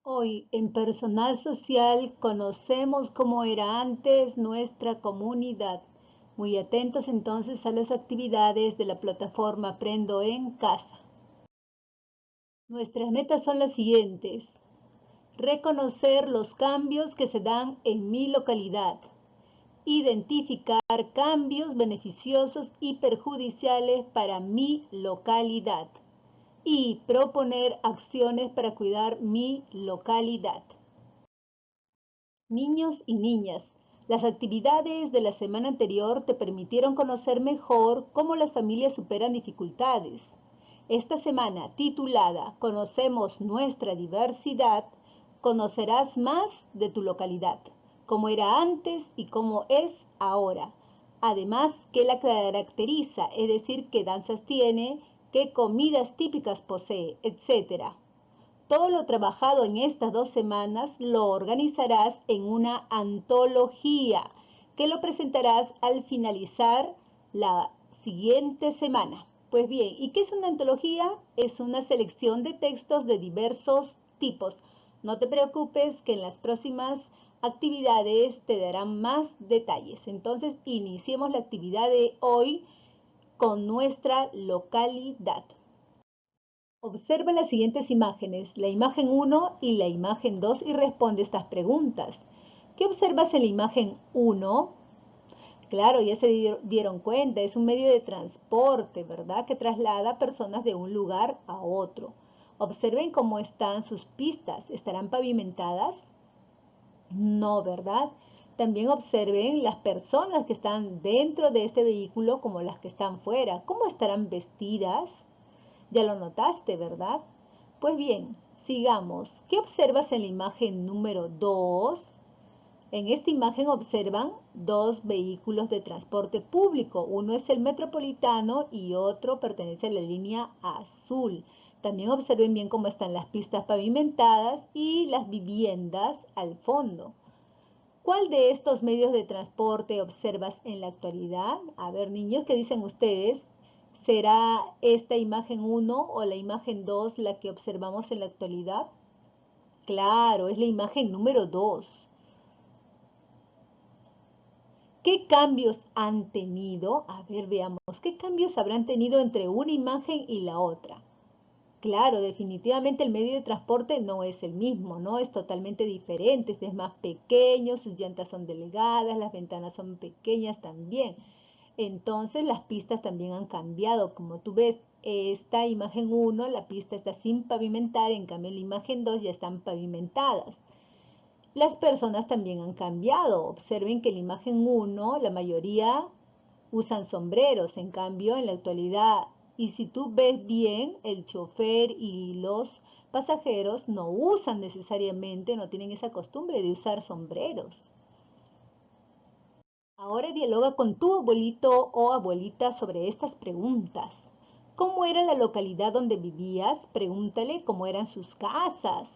Hoy en Personal Social conocemos cómo era antes nuestra comunidad. Muy atentos entonces a las actividades de la plataforma Aprendo en Casa. Nuestras metas son las siguientes. Reconocer los cambios que se dan en mi localidad. Identificar cambios beneficiosos y perjudiciales para mi localidad. Y proponer acciones para cuidar mi localidad. Niños y niñas, las actividades de la semana anterior te permitieron conocer mejor cómo las familias superan dificultades. Esta semana, titulada Conocemos nuestra diversidad, conocerás más de tu localidad, cómo era antes y cómo es ahora. Además, qué la caracteriza, es decir, qué danzas tiene, qué comidas típicas posee, etc. Todo lo trabajado en estas 2 semanas lo organizarás en una antología que lo presentarás al finalizar la siguiente semana. Pues bien, ¿y qué es una antología? Es una selección de textos de diversos tipos. No te preocupes que en las próximas actividades te darán más detalles. Entonces, iniciemos la actividad de hoy con nuestra localidad. Observa las siguientes imágenes, la imagen 1 y la imagen 2 y responde estas preguntas. ¿Qué observas en la imagen 1? Claro, ya se dieron cuenta, es un medio de transporte, ¿verdad? Que traslada personas de un lugar a otro. Observen cómo están sus pistas. ¿Estarán pavimentadas? No, ¿verdad? También observen las personas que están dentro de este vehículo como las que están fuera. ¿Cómo estarán vestidas? Ya lo notaste, ¿verdad? Pues bien, sigamos. ¿Qué observas en la imagen número 2? En esta imagen observan dos vehículos de transporte público. Uno es el metropolitano y otro pertenece a la línea azul. También observen bien cómo están las pistas pavimentadas y las viviendas al fondo. ¿Cuál de estos medios de transporte observas en la actualidad? A ver, niños, ¿qué dicen ustedes? ¿Será esta imagen 1 o la imagen 2 la que observamos en la actualidad? Claro, es la imagen número 2. ¿Qué cambios han tenido? A ver, veamos, ¿qué cambios habrán tenido entre una imagen y la otra? Claro, definitivamente el medio de transporte no es el mismo, ¿no? Es totalmente diferente, este es más pequeño, sus llantas son delgadas, las ventanas son pequeñas también. Entonces las pistas también han cambiado. Como tú ves, esta imagen 1, la pista está sin pavimentar, en cambio la imagen 2 ya están pavimentadas. Las personas también han cambiado. Observen que en la imagen 1 la mayoría usan sombreros, en cambio en la actualidad, y si tú ves bien, el chofer y los pasajeros no usan necesariamente, no tienen esa costumbre de usar sombreros. Ahora dialoga con tu abuelito o abuelita sobre estas preguntas. ¿Cómo era la localidad donde vivías? Pregúntale cómo eran sus casas.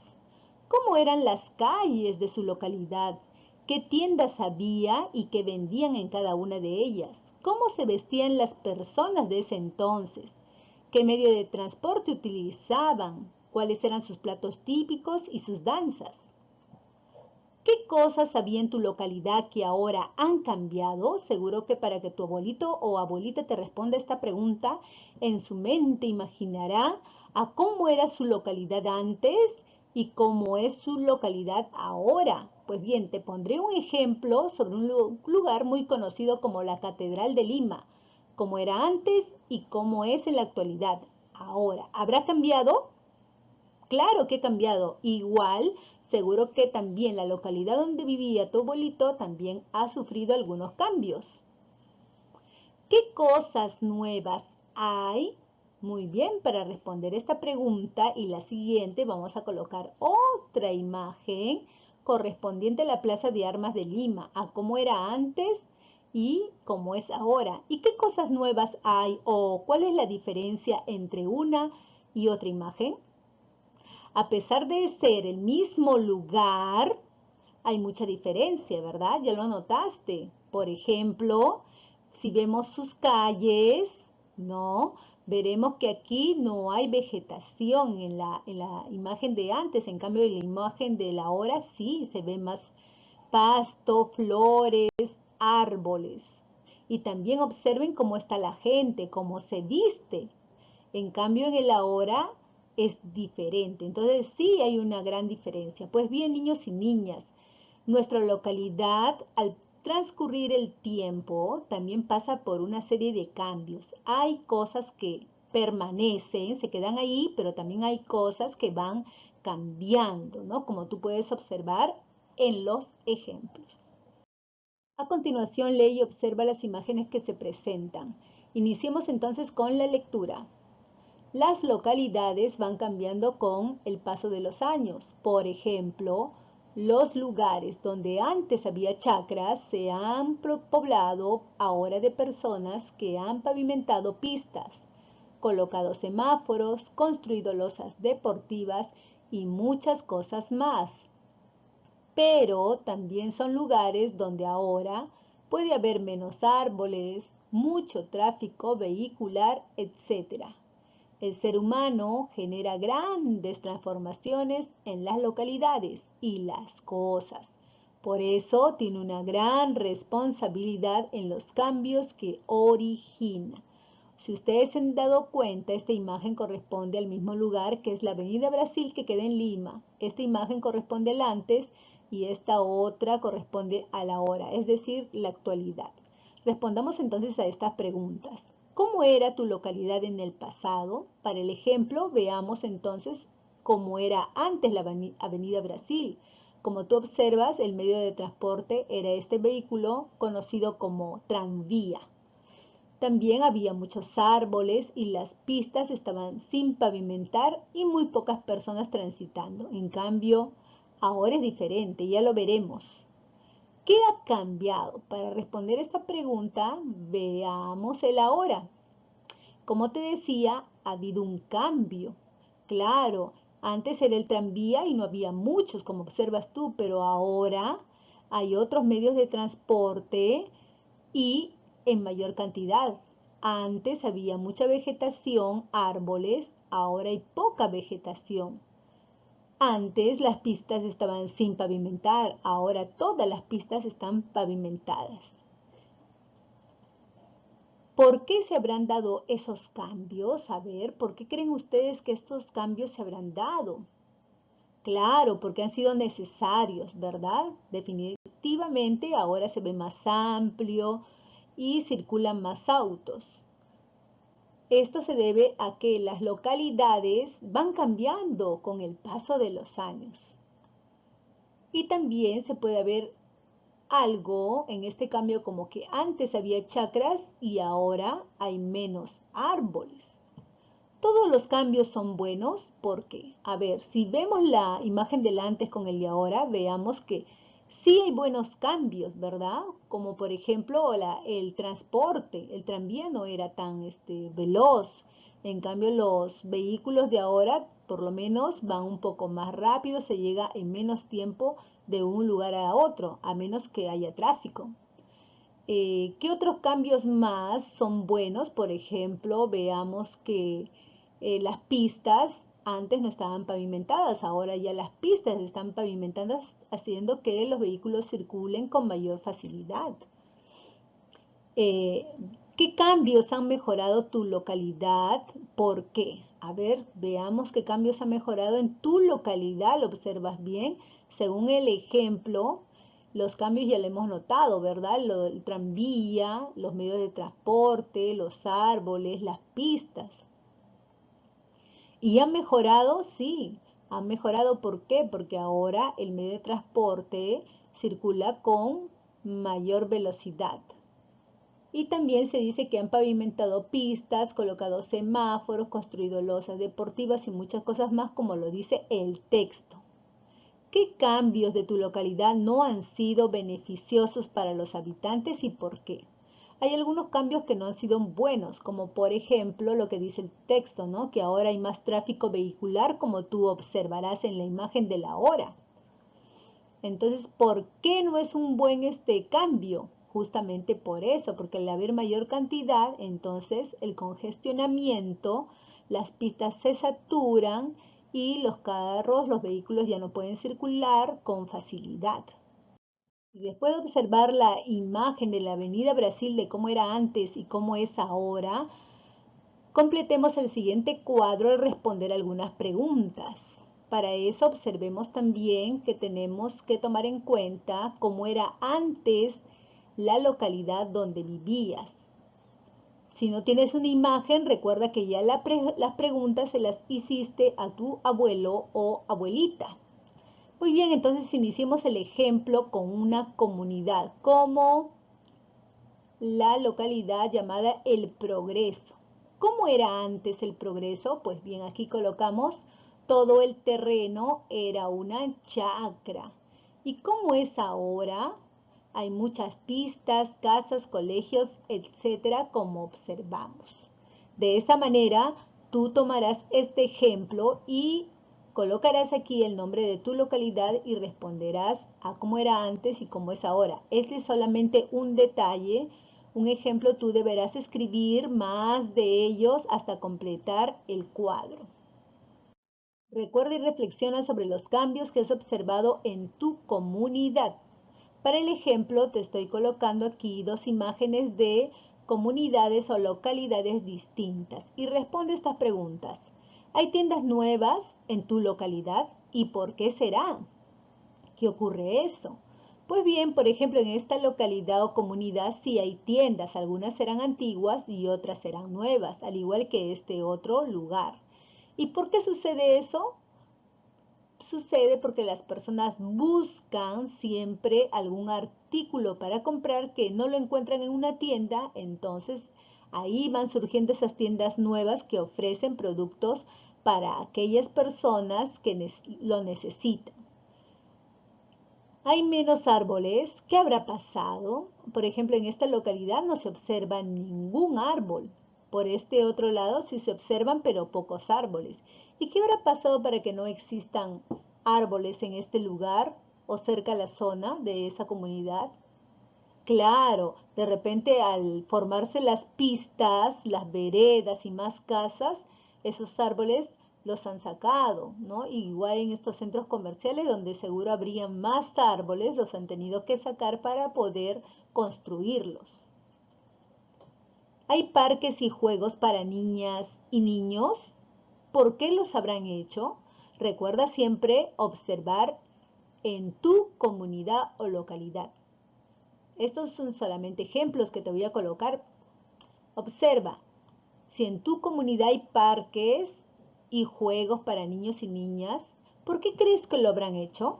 ¿Cómo eran las calles de su localidad? ¿Qué tiendas había y qué vendían en cada una de ellas? ¿Cómo se vestían las personas de ese entonces? ¿Qué medio de transporte utilizaban? ¿Cuáles eran sus platos típicos y sus danzas? ¿Qué cosas había en tu localidad que ahora han cambiado? Seguro que para que tu abuelito o abuelita te responda esta pregunta, en su mente imaginará a cómo era su localidad antes y cómo es su localidad ahora. Pues bien, te pondré un ejemplo sobre un lugar muy conocido como la Catedral de Lima, cómo era antes y cómo es en la actualidad. Ahora, ¿habrá cambiado? Claro que ha cambiado. Igual, seguro que también la localidad donde vivía tu abuelito también ha sufrido algunos cambios. ¿Qué cosas nuevas hay? Muy bien, para responder esta pregunta y la siguiente vamos a colocar otra imagen correspondiente a la Plaza de Armas de Lima, a cómo era antes y cómo es ahora. ¿Y qué cosas nuevas hay o cuál es la diferencia entre una y otra imagen? A pesar de ser el mismo lugar, hay mucha diferencia, ¿verdad? Ya lo notaste. Por ejemplo, si vemos sus calles, ¿no? Veremos que aquí no hay vegetación en la imagen de antes, en cambio en la imagen de la ahora sí se ve más pasto, flores, árboles. Y también observen cómo está la gente, cómo se viste. En cambio, en el ahora es diferente. Entonces, sí hay una gran diferencia. Pues bien, niños y niñas, nuestra localidad, al transcurrir el tiempo, también pasa por una serie de cambios. Hay cosas que permanecen, se quedan ahí, pero también hay cosas que van cambiando, ¿no? Como tú puedes observar en los ejemplos. A continuación, lee y observa las imágenes que se presentan. Iniciemos entonces con la lectura. Las localidades van cambiando con el paso de los años. Por ejemplo, los lugares donde antes había chacras se han poblado ahora de personas que han pavimentado pistas, colocado semáforos, construido losas deportivas y muchas cosas más. Pero también son lugares donde ahora puede haber menos árboles, mucho tráfico vehicular, etc. El ser humano genera grandes transformaciones en las localidades y las cosas. Por eso tiene una gran responsabilidad en los cambios que origina. Si ustedes se han dado cuenta, esta imagen corresponde al mismo lugar que es la Avenida Brasil que queda en Lima. Esta imagen corresponde al antes y esta otra corresponde a la hora, es decir, la actualidad. Respondamos entonces a estas preguntas. ¿Cómo era tu localidad en el pasado? Para el ejemplo, veamos entonces cómo era antes la Avenida Brasil. Como tú observas, el medio de transporte era este vehículo conocido como tranvía. También había muchos árboles y las pistas estaban sin pavimentar y muy pocas personas transitando. En cambio, ahora es diferente, ya lo veremos. ¿Qué ha cambiado? Para responder esta pregunta, veamos el ahora. Como te decía, ha habido un cambio. Claro, antes era el tranvía y no había muchos, como observas tú, pero ahora hay otros medios de transporte y en mayor cantidad. Antes había mucha vegetación, árboles, ahora hay poca vegetación. Antes las pistas estaban sin pavimentar, ahora todas las pistas están pavimentadas. ¿Por qué se habrán dado esos cambios? A ver, ¿por qué creen ustedes que estos cambios se habrán dado? Claro, porque han sido necesarios, ¿verdad? Definitivamente ahora se ve más amplio y circulan más autos. Esto se debe a que las localidades van cambiando con el paso de los años. Y también se puede ver algo en este cambio como que antes había chacras y ahora hay menos árboles. Todos los cambios son buenos porque, a ver, si vemos la imagen del antes con el de ahora, veamos que sí hay buenos cambios, ¿verdad? Como por ejemplo el transporte, el tranvía no era tan veloz. En cambio, los vehículos de ahora por lo menos van un poco más rápido, se llega en menos tiempo de un lugar a otro, a menos que haya tráfico. ¿Qué otros cambios más son buenos? Por ejemplo, veamos que las pistas antes no estaban pavimentadas, ahora ya las pistas están pavimentadas, haciendo que los vehículos circulen con mayor facilidad. Eh, ¿Qué cambios han mejorado tu localidad? ¿Por qué? A ver, veamos qué cambios han mejorado en tu localidad. ¿Lo observas bien? Según el ejemplo, los cambios ya lo hemos notado, ¿verdad? El tranvía, los medios de transporte, los árboles, las pistas. ¿Y han mejorado? Sí, han mejorado. ¿Por qué? Porque ahora el medio de transporte circula con mayor velocidad. Y también se dice que han pavimentado pistas, colocado semáforos, construido losas deportivas y muchas cosas más, como lo dice el texto. ¿Qué cambios de tu localidad no han sido beneficiosos para los habitantes y por qué? Hay algunos cambios que no han sido buenos, como por ejemplo lo que dice el texto, ¿no? Que ahora hay más tráfico vehicular, como tú observarás en la imagen de la hora. Entonces, ¿por qué no es un buen cambio? justamente por eso, porque al haber mayor cantidad, entonces el congestionamiento, las pistas se saturan y los carros, los vehículos ya no pueden circular con facilidad. Y después de observar la imagen de la Avenida Brasil de cómo era antes y cómo es ahora, completemos el siguiente cuadro al responder algunas preguntas. Para eso observemos también que tenemos que tomar en cuenta cómo era antes la localidad donde vivías. Si no tienes una imagen, recuerda que ya las preguntas se las hiciste a tu abuelo o abuelita. Muy bien, entonces iniciemos el ejemplo con una comunidad, como la localidad llamada El Progreso. ¿Cómo era antes el Progreso? Pues bien, aquí colocamos todo el terreno era una chacra. ¿Y cómo es ahora? Hay muchas pistas, casas, colegios, etcétera, como observamos. De esa manera, tú tomarás este ejemplo y colocarás aquí el nombre de tu localidad y responderás a cómo era antes y cómo es ahora. Este es solamente un detalle, un ejemplo. Tú deberás escribir más de ellos hasta completar el cuadro. Recuerda y reflexiona sobre los cambios que has observado en tu comunidad. Para el ejemplo, te estoy colocando aquí dos imágenes de comunidades o localidades distintas y responde estas preguntas. ¿Hay tiendas nuevas en tu localidad? ¿Y por qué será? ¿Qué ocurre eso? Pues bien, por ejemplo, en esta localidad o comunidad sí hay tiendas, algunas serán antiguas y otras serán nuevas, al igual que este otro lugar. ¿Y por qué sucede eso? Sucede porque las personas buscan siempre algún artículo para comprar que no lo encuentran en una tienda, entonces ahí van surgiendo esas tiendas nuevas que ofrecen productos para aquellas personas que lo necesitan. Hay menos árboles. ¿Qué habrá pasado? Por ejemplo, en esta localidad no se observa ningún árbol. Por este otro lado sí se observan, pero pocos árboles. ¿Y qué habrá pasado para que no existan árboles en este lugar o cerca a la zona de esa comunidad? Claro, de repente al formarse las pistas, las veredas y más casas, esos árboles los han sacado, ¿no? Igual en estos centros comerciales donde seguro habrían más árboles, los han tenido que sacar para poder construirlos. ¿Hay parques y juegos para niñas y niños? ¿Por qué los habrán hecho? Recuerda siempre observar en tu comunidad o localidad. Estos son solamente ejemplos que te voy a colocar. Observa, si en tu comunidad hay parques y juegos para niños y niñas, ¿por qué crees que lo habrán hecho?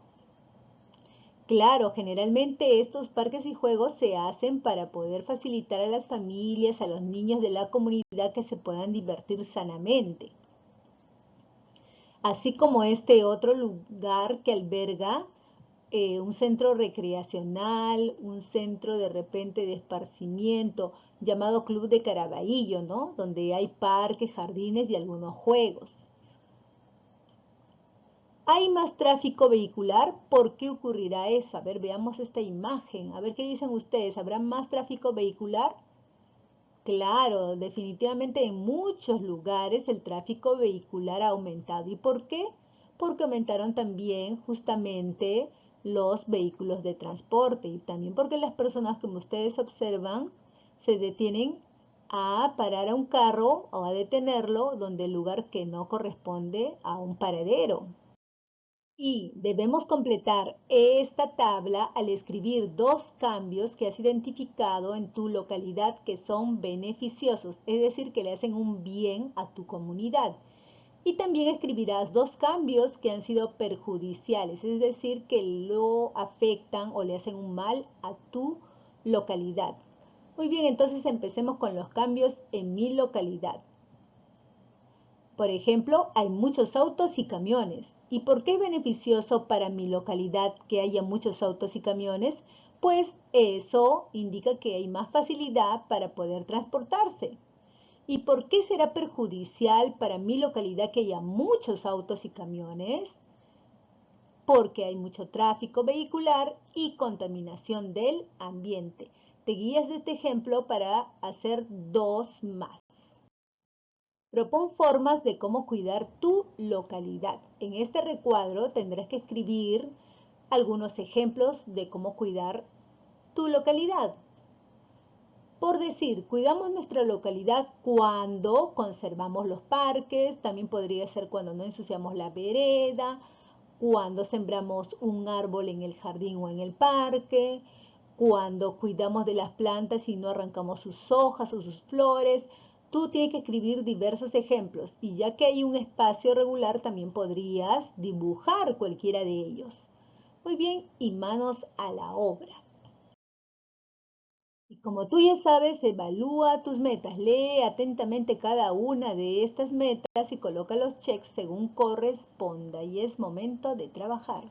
Claro, generalmente estos parques y juegos se hacen para poder facilitar a las familias, a los niños de la comunidad que se puedan divertir sanamente. Así como este otro lugar que alberga un centro recreacional, un centro de repente de esparcimiento llamado Club de Caraballo, ¿no? Donde hay parques, jardines y algunos juegos. ¿Hay más tráfico vehicular? ¿Por qué ocurrirá eso? A ver, veamos esta imagen. A ver qué dicen ustedes. ¿Habrá más tráfico vehicular? Claro, definitivamente en muchos lugares el tráfico vehicular ha aumentado. ¿Y por qué? Porque aumentaron también justamente los vehículos de transporte y también porque las personas, como ustedes observan, se detienen a parar a un carro o a detenerlo donde el lugar que no corresponde a un paradero. Y debemos completar esta tabla al escribir dos cambios que has identificado en tu localidad que son beneficiosos, es decir, que le hacen un bien a tu comunidad. Y también escribirás dos cambios que han sido perjudiciales, es decir, que lo afectan o le hacen un mal a tu localidad. Muy bien, entonces empecemos con los cambios en mi localidad. Por ejemplo, hay muchos autos y camiones. ¿Y por qué es beneficioso para mi localidad que haya muchos autos y camiones? Pues eso indica que hay más facilidad para poder transportarse. ¿Y por qué será perjudicial para mi localidad que haya muchos autos y camiones? Porque hay mucho tráfico vehicular y contaminación del ambiente. Te guías de este ejemplo para hacer 2 más. Propon formas de cómo cuidar tu localidad. En este recuadro tendrás que escribir algunos ejemplos de cómo cuidar tu localidad. Por decir, cuidamos nuestra localidad cuando conservamos los parques, también podría ser cuando no ensuciamos la vereda, cuando sembramos un árbol en el jardín o en el parque, cuando cuidamos de las plantas y no arrancamos sus hojas o sus flores. Tú tienes que escribir diversos ejemplos y ya que hay un espacio regular también podrías dibujar cualquiera de ellos. Muy bien, y manos a la obra. Y como tú ya sabes, evalúa tus metas, lee atentamente cada una de estas metas y coloca los checks según corresponda y es momento de trabajar.